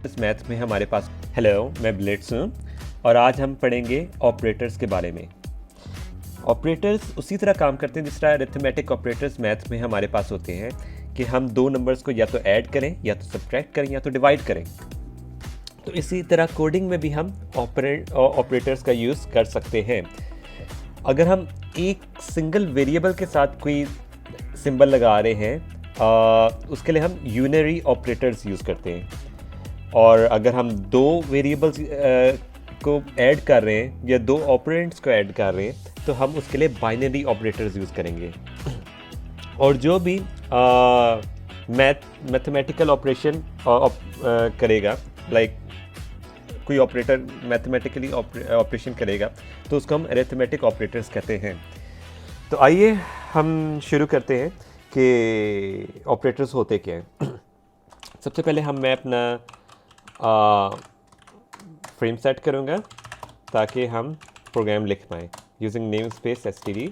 इस मैथ में हमारे पास हेलो, मैं ब्लिट्स हूँ और आज हम पढ़ेंगे ऑपरेटर्स के बारे में। ऑपरेटर्स उसी तरह काम करते हैं जिस तरह अरिथमेटिक ऑपरेटर्स मैथ में हमारे पास होते हैं कि हम दो नंबर्स को या तो ऐड करें या तो सब्ट्रैक्ट करें या तो डिवाइड करें। तो इसी तरह कोडिंग में भी हम ऑपरेटर्स का यूज़ कर सकते हैं। अगर हम एक सिंगल वेरिएबल के साथ कोई सिंबल लगा रहे हैं उसके लिए हम यूनरी ऑपरेटर्स यूज़ करते हैं, और अगर हम दो वेरिएबल्स को ऐड कर रहे हैं या दो ऑपरेंड्स को ऐड कर रहे हैं तो हम उसके लिए बाइनरी ऑपरेटर्स यूज़ करेंगे। और जो भी मैथमेटिकल ऑपरेशन करेगा, लाइक कोई ऑपरेटर मैथमेटिकली ऑपरेशन करेगा तो उसको हम अरिथमेटिक ऑपरेटर्स कहते हैं। तो आइए हम शुरू करते हैं कि ऑपरेटर्स होते क्या हैं। सबसे पहले मैं अपना फ्रेम सेट करूँगा ताकि हम प्रोग्राम लिख पाएँ using namespace std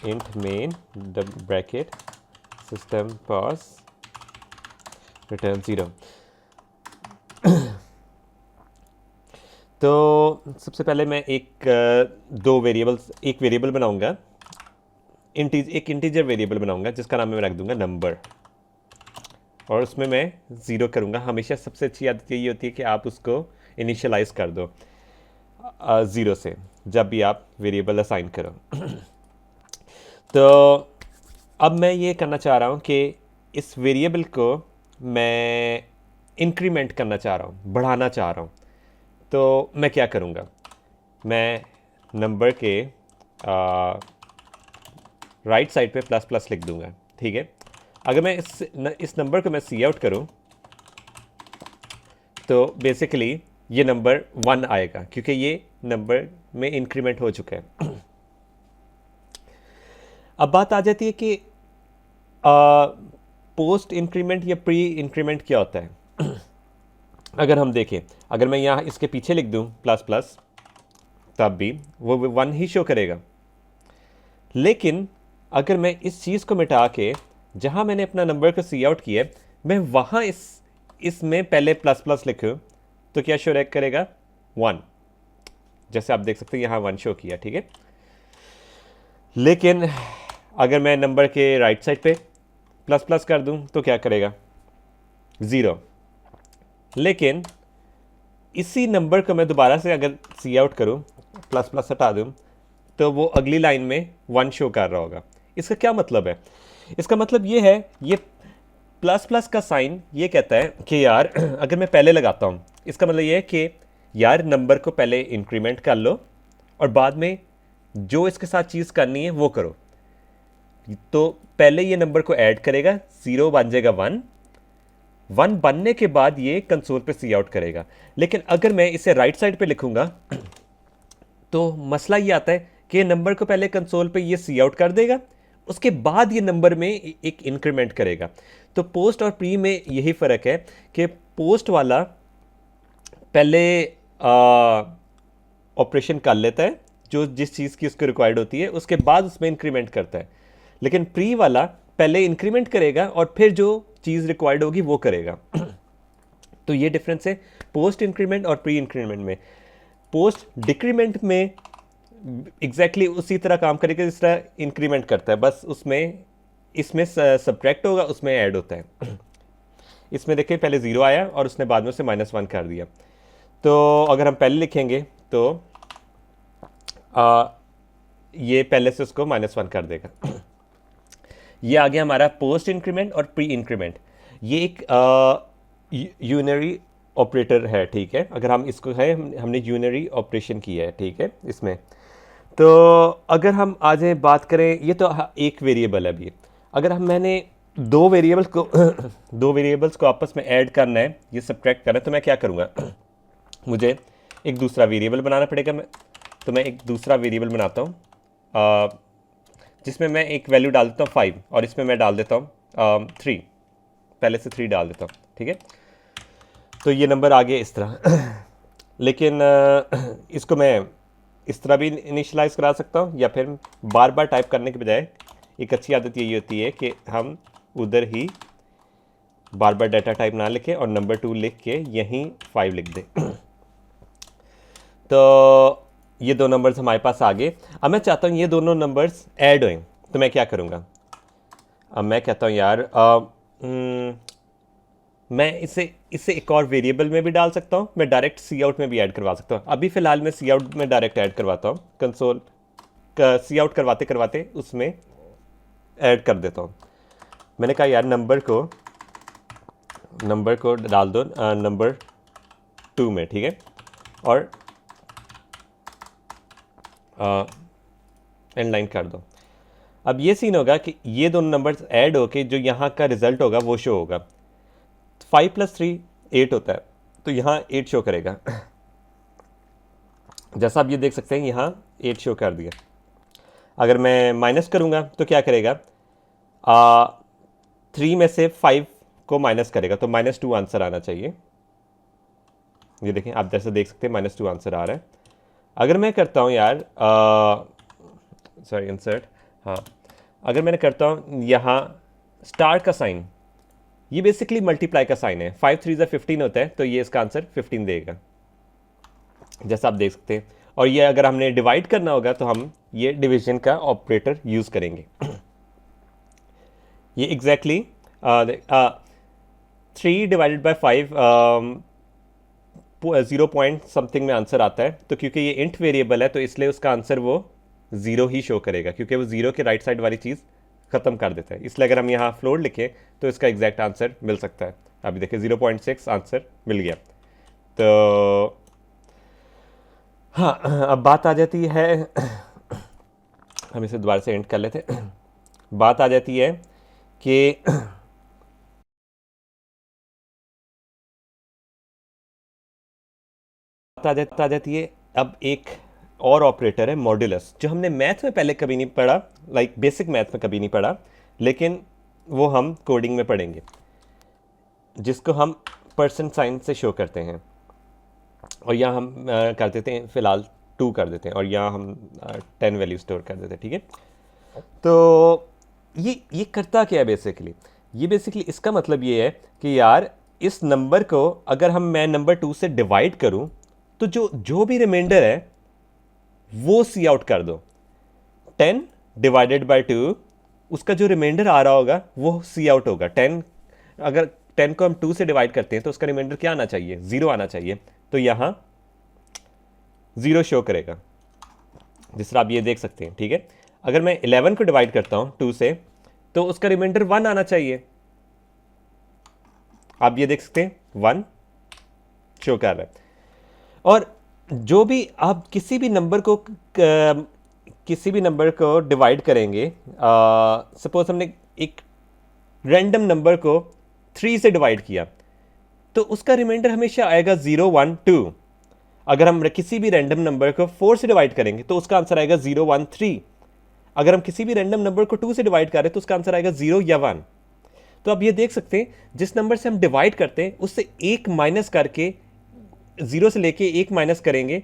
int main bracket system pause return 0। तो सबसे पहले मैं एक वेरिएबल बनाऊंगा, एक इंटीजर वेरिएबल बनाऊंगा जिसका नाम मैं रख दूंगा नंबर, और उसमें मैं 0 करूंगा। हमेशा सबसे अच्छी आदत यही होती है कि आप उसको इनिशियलाइज कर दो 0 से जब भी आप वेरिएबल असाइन करो। तो अब मैं ये करना चाह रहा हूँ कि इस वेरिएबल को मैं इंक्रीमेंट करना चाह रहा हूँ, बढ़ाना चाह रहा हूँ। तो मैं क्या करूँगा, मैं नंबर के राइट साइड पे प्लस प्लस लिख दूँगा, ठीक है। अगर मैं इस नंबर को मैं सी आउट करूँ तो बेसिकली ये नंबर 1 आएगा क्योंकि ये नंबर में इंक्रीमेंट हो चुका है। अब बात आ जाती है कि पोस्ट इंक्रीमेंट या प्री इंक्रीमेंट क्या होता है। अगर हम देखें, अगर मैं यहाँ इसके पीछे लिख दूँ प्लस प्लस तब भी वो 1 ही शो करेगा, लेकिन अगर मैं इस चीज़ को मिटा के जहाँ मैंने अपना नंबर को सी आउट किया मैं वहाँ इसमें पहले प्लस प्लस लिखूँ तो क्या शो करेगा 1। जैसे आप देख सकते हैं यहाँ 1 शो किया, ठीक है। लेकिन अगर मैं नंबर के राइट साइड पे प्लस प्लस कर दूं तो क्या करेगा 0। लेकिन इसी नंबर को मैं दोबारा से अगर सी आउट करूं, प्लस प्लस हटा दूं, तो वो अगली लाइन में 1 शो कर रहा होगा। इसका क्या मतलब है? इसका मतलब ये है, ये प्लस प्लस का साइन ये कहता है कि यार अगर मैं पहले लगाता हूँ, इसका मतलब ये है कि यार नंबर को पहले इंक्रीमेंट कर लो और बाद में जो इसके साथ चीज़ करनी है वो करो। तो पहले ये नंबर को ऐड करेगा, 0 बन जाएगा 1 बनने के बाद ये कंसोल पे सी आउट करेगा। लेकिन अगर मैं इसे राइट साइड पे लिखूंगा तो मसला ये आता है कि नंबर को पहले कंसोल पे ये सी आउट कर देगा, उसके बाद ये नंबर में एक इंक्रीमेंट करेगा। तो पोस्ट और प्री में यही फ़र्क है कि पोस्ट वाला पहले ऑपरेशन कर लेता है जो जिस चीज़ की उसको रिक्वायर्ड होती है, उसके बाद उसमें इंक्रीमेंट करता है। लेकिन प्री वाला पहले इंक्रीमेंट करेगा और फिर जो चीज़ रिक्वायर्ड होगी वो करेगा। तो ये डिफरेंस है पोस्ट इंक्रीमेंट और प्री इंक्रीमेंट में। पोस्ट डिक्रीमेंट में एग्जैक्टली उसी तरह काम करेगा जिस तरह इंक्रीमेंट करता है, बस इसमें सब्ट्रैक्ट होगा, उसमें ऐड होता है। इसमें देखें पहले 0 आया और उसने बाद में उसे -1 कर दिया। तो अगर हम पहले लिखेंगे तो ये पहले से उसको -1 कर देगा। ये आ गया हमारा पोस्ट इंक्रीमेंट और प्री इंक्रीमेंट। ये एक यूनरी ऑपरेटर है, ठीक है। अगर हम इसको है हमने यूनरी ऑपरेशन किया है, ठीक है इसमें। तो अगर हम आ जाए बात करें, ये तो एक वेरिएबल है अभी। अगर मैंने दो वेरिएबल्स को आपस में ऐड करना है, ये सब्ट्रैक्ट करना है, तो मैं क्या करूँगा मुझे एक दूसरा वेरिएबल बनाना पड़ेगा। तो मैं एक दूसरा वेरिएबल बनाता हूँ जिसमें मैं एक वैल्यू डाल देता हूँ 5 और इसमें मैं डाल देता हूँ 3, पहले से 3 डाल देता हूँ, ठीक है। तो ये नंबर आ गया इस तरह। लेकिन इसको मैं इस तरह भी इनिशियलाइज़ करा सकता हूँ, या फिर बार बार टाइप करने के बजाय एक अच्छी आदत यही होती है कि हम उधर ही बार बार डाटा टाइप ना लिखे और नंबर 2 लिख के यहीं 5 लिख दे। तो ये दो नंबर्स हमारे पास आ गए। अब मैं चाहता हूँ ये दोनों नंबर्स ऐड हों, तो मैं क्या करूँगा? अब मैं कहता हूँ यार मैं इसे एक और वेरिएबल में भी डाल सकता हूँ, मैं डायरेक्ट सी आउट में भी ऐड करवा सकता हूँ। अभी फ़िलहाल मैं सी आउट में डायरेक्ट ऐड करवाता हूँ, कंसोल का सी आउट करवाते करवाते उसमें ऐड कर देता हूँ। मैंने कहा यार नंबर को डाल दो नंबर 2 में, ठीक है, और एंड लाइन कर दो। अब ये सीन होगा कि ये दोनों नंबर्स ऐड होके जो यहाँ का रिजल्ट होगा वो शो होगा। 5 + 3 8 होता है, तो यहाँ 8 शो करेगा। जैसा आप ये देख सकते हैं यहाँ 8 शो कर दिया। अगर मैं माइनस करूँगा तो क्या करेगा? 3 में से 5 को माइनस करेगा, तो -2 आंसर आना चाहिए। ये देखें, आप जैसे देख सकते हैं -2 आंसर आ रहा है। अगर मैं करता हूँ यार सॉरी इंसर्ट, हाँ, अगर मैंने करता हूँ यहाँ स्टार का साइन, ये बेसिकली मल्टीप्लाई का साइन है। 5 3 15 होता है, तो ये इसका आंसर 15 देगा, जैसा आप देख सकते हैं। और ये अगर हमने डिवाइड करना होगा तो हम ये डिवीजन का ऑपरेटर यूज़ करेंगे। ये exactly 3 divided by 5 0 point something में आंसर आता है। तो क्योंकि ये इंट वेरिएबल है तो इसलिए उसका आंसर वो 0 ही शो करेगा, क्योंकि वो 0 के राइट साइड वाली चीज़ ख़त्म कर देता है। इसलिए अगर हम यहाँ फ्लोर लिखें तो इसका एग्जैक्ट आंसर मिल सकता है। अभी देखिए 0.6 आंसर मिल गया। तो हाँ, अब बात आ जाती है हम इसे दोबारा से एंड कर लेते हैं। बात आ जाती है कि आ जाती है अब एक और ऑपरेटर है मॉड्यूलस, जो हमने मैथ में पहले कभी नहीं पढ़ा, लाइक बेसिक मैथ में कभी नहीं पढ़ा, लेकिन वो हम कोडिंग में पढ़ेंगे, जिसको हम परसेंट साइन से शो करते हैं। और यहाँ हम कर देते हैं फ़िलहाल 2 कर देते हैं, और यहाँ हम 10 वैल्यू स्टोर कर देते हैं, ठीक है। तो ये करता क्या है बेसिकली? ये बेसिकली इसका मतलब ये है कि यार इस नंबर को अगर मैं नंबर 2 से डिवाइड करूं तो जो भी रिमाइंडर है वो सी आउट कर दो। 10 डिवाइडेड बाय 2, उसका जो रिमाइंडर आ रहा होगा वो सी आउट होगा। 10, अगर 10 को हम 2 से डिवाइड करते हैं तो उसका रिमाइंडर क्या आना चाहिए? 0 आना चाहिए। तो यहाँ 0 शो करेगा, जिस तरह आप ये देख सकते हैं, ठीक है। अगर मैं 11 को डिवाइड करता हूँ 2 से तो उसका रिमाइंडर 1 आना चाहिए। आप ये देख सकते हैं 1 शो कर रहा है। और जो भी आप किसी भी नंबर को डिवाइड करेंगे, सपोज हमने एक रैंडम नंबर को 3 से डिवाइड किया तो उसका रिमाइंडर हमेशा आएगा 0 1 2। अगर हम किसी भी रैंडम नंबर को 4 से डिवाइड करेंगे तो उसका आंसर आएगा 0 1 3। अगर हम किसी भी रैंडम नंबर को 2 से डिवाइड करें तो उसका आंसर आएगा 0 या 1। तो आप ये देख सकते हैं जिस नंबर से हम डिवाइड करते हैं उससे 1 माइनस करके, 0 से लेके 1 माइनस करेंगे,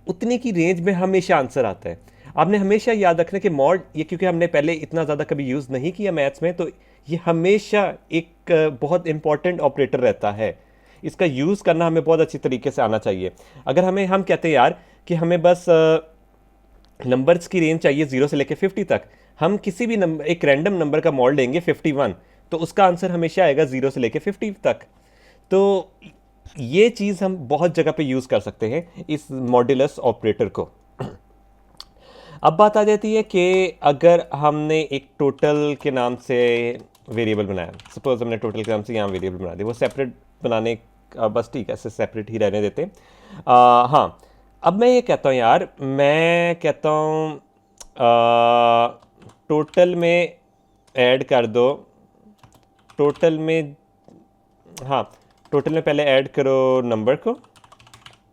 उतनी की रेंज में हमेशा आंसर आता है। आपने हमेशा याद रखना कि मॉड, ये क्योंकि हमने पहले इतना ज़्यादा कभी यूज़ नहीं किया मैथ्स में, तो ये हमेशा एक बहुत इंपॉर्टेंट ऑपरेटर रहता है। इसका यूज़ करना हमें बहुत अच्छी तरीके से आना चाहिए। अगर हम कहते हैं यार कि हमें बस नंबर्स की रेंज चाहिए 0 से लेकर 50 तक, हम किसी भी नंबर, एक रैंडम नंबर का मॉड लेंगे 51, तो उसका आंसर हमेशा आएगा 0 से लेकर 50 तक। तो ये चीज़ हम बहुत जगह पे यूज़ कर सकते हैं इस मॉड्यूलस ऑपरेटर को। अब बात आ जाती है कि अगर हमने एक टोटल के नाम से वेरिएबल बनाया, सपोज हमने टोटल के नाम से यहाँ वेरिएबल बना दिया, वो सेपरेट बनाने बस ठीक है, ऐसे सेपरेट ही रहने देते। हाँ, अब मैं ये कहता हूँ यार, मैं कहता हूँ टोटल में ऐड कर दो, टोटल में, हाँ, टोटल में पहले ऐड करो नंबर को,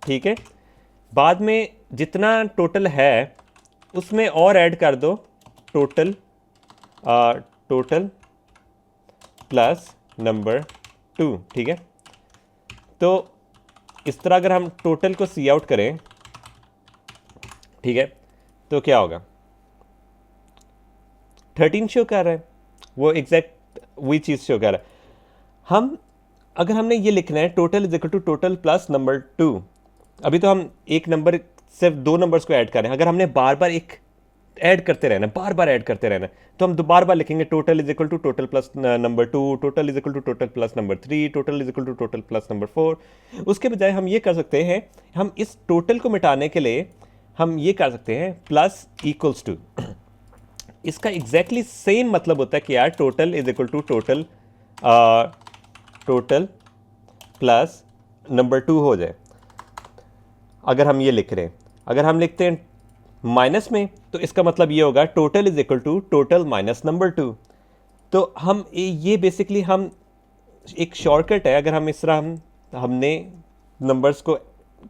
ठीक है। बाद में जितना टोटल है उसमें और ऐड कर दो टोटल प्लस नंबर 2, ठीक है। तो इस तरह अगर हम टोटल को सी आउट करें, ठीक है, तो क्या होगा? 13 शो कर रहा है, वो एग्जैक्ट वही चीज़ शो कर रहा है। हम अगर हमने ये लिखना है total is equal to total plus number 2, अभी तो हम एक नंबर सिर्फ 2 नंबर्स को ऐड कर रहे हैं, अगर हमने बार बार एक ऐड करते रहना, बार बार ऐड करते रहना, तो हम बार बार लिखेंगे total is equal to total plus number 2, total is equal to total plus number 3, total is equal to total plus number 4। उसके बजाय हम ये कर सकते हैं, हम इस टोटल को मिटाने के लिए हम ये कर सकते हैं प्लस इक्वल्स टू। इसका एग्जैक्टली सेम मतलब होता है कि यार total is equal to total total plus number 2 हो जाए। अगर हम ये लिख रहे हैं, अगर हम लिखते हैं माइनस में, तो इसका मतलब ये होगा total is equal to total minus number 2। तो हम ये बेसिकली हम एक शॉर्टकट है, अगर हम इस तरह हमने नंबर्स को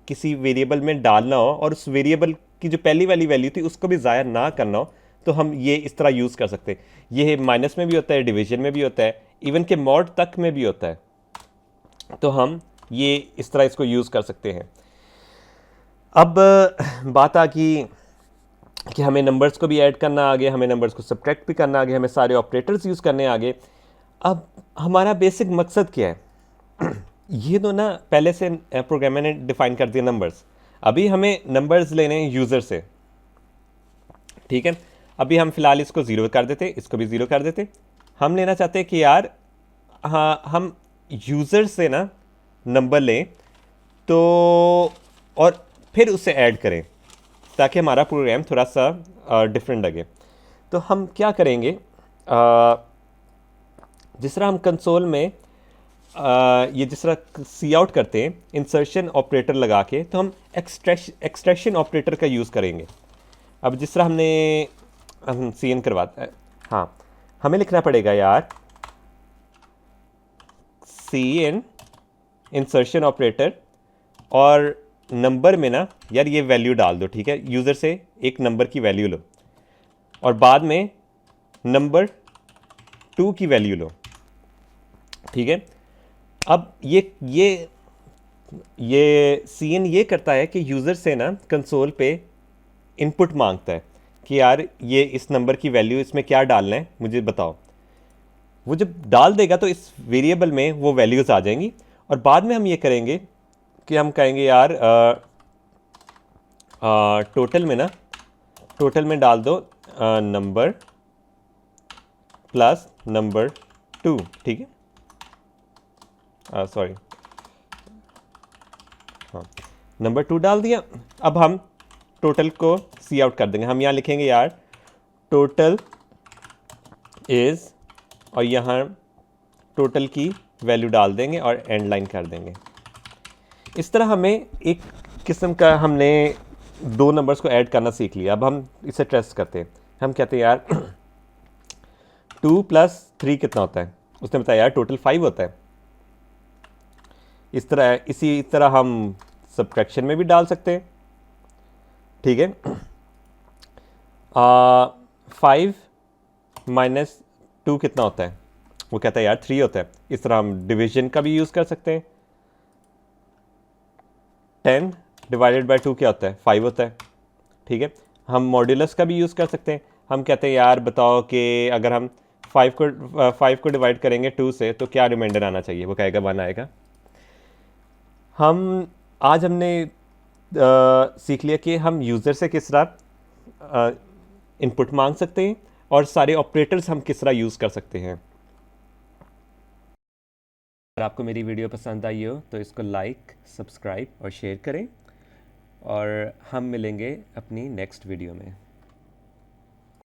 किसी वेरिएबल में डालना हो और उस वेरिएबल की जो पहली वाली वैल्यू थी उसको भी ज़ाया ना करना हो, तो हम ये इस तरह यूज़ कर सकते हैं। ये माइनस में भी होता है, डिवीजन में भी होता है, इवन के मॉड तक में भी होता है। तो हम ये इस तरह इसको यूज़ कर सकते हैं। अब बात आ गई कि हमें नंबर्स को भी ऐड करना आ गया, हमें नंबर्स को सब्ट्रैक्ट भी करना आ गया, हमें सारे ऑपरेटर्स यूज़ करने आ गए। अब हमारा बेसिक मकसद क्या है? ये तो ना पहले से प्रोग्रामर ने डिफाइन कर दिया नंबर्स। अभी हमें नंबर्स लेने हैं यूज़र से, ठीक है। अभी हम फिलहाल इसको ज़ीरो कर देते, इसको भी ज़ीरो कर देते। हम लेना चाहते हैं कि यार हाँ हम यूज़र से ना नंबर लें, तो और फिर उसे ऐड करें ताकि हमारा प्रोग्राम थोड़ा सा डिफरेंट लगे। तो हम क्या करेंगे, जिस तरह हम कंसोल में ये जिस तरह सी आउट करते हैं इंसर्शन ऑपरेटर लगा के, तो हम एक्सट्रैक्शन ऑपरेटर का यूज़ करेंगे। अब जिस तरह हम सी एन करवाते हैं, हाँ हमें लिखना पड़ेगा यार सी एन इंसर्शन ऑपरेटर, और नंबर में ना यार ये वैल्यू डाल दो, ठीक है। यूज़र से एक नंबर की वैल्यू लो और बाद में नंबर 2 की वैल्यू लो, ठीक है। अब ये सी एन ये करता है कि यूज़र से ना कंसोल पे इनपुट मांगता है कि यार ये इस नंबर की वैल्यू इसमें क्या डालना है मुझे बताओ। वो जब डाल देगा तो इस वेरिएबल में वो वैल्यूज़ आ जाएंगी, और बाद में हम ये करेंगे कि हम कहेंगे यार टोटल में ना, टोटल में डाल दो नंबर प्लस नंबर 2, ठीक है। सॉरी, हाँ नंबर 2 डाल दिया। अब हम टोटल को सी आउट कर देंगे। हम यहाँ लिखेंगे यार टोटल इज़, और यहाँ टोटल की वैल्यू डाल देंगे और एंड लाइन कर देंगे। इस तरह हमें एक किस्म का हमने 2 नंबर्स को ऐड करना सीख लिया। अब हम इसे टेस्ट करते हैं। हम कहते हैं यार 2 + 3 कितना होता है? उसने बताया यार टोटल 5 होता है। इसी तरह हम सब्ट्रैक्शन में भी डाल सकते हैं, ठीक है। 5 - 2 कितना होता है? वो कहता है यार 3 होता है। इस तरह हम डिवीजन का भी यूज़ कर सकते हैं। 10 / 2 क्या होता है? 5 होता है, ठीक है। हम मॉड्यूलस का भी यूज़ कर सकते हैं। हम कहते हैं यार बताओ कि अगर हम 5 को डिवाइड करेंगे 2 से तो क्या रिमाइंडर आना चाहिए? वो कहेगा 1 आएगा। आज हमने सीख लिया कि हम यूज़र से किस तरह इनपुट मांग सकते हैं और सारे ऑपरेटर्स हम किस तरह यूज़ कर सकते हैं। अगर आपको मेरी वीडियो पसंद आई हो तो इसको लाइक, सब्सक्राइब और शेयर करें, और हम मिलेंगे अपनी नेक्स्ट वीडियो में।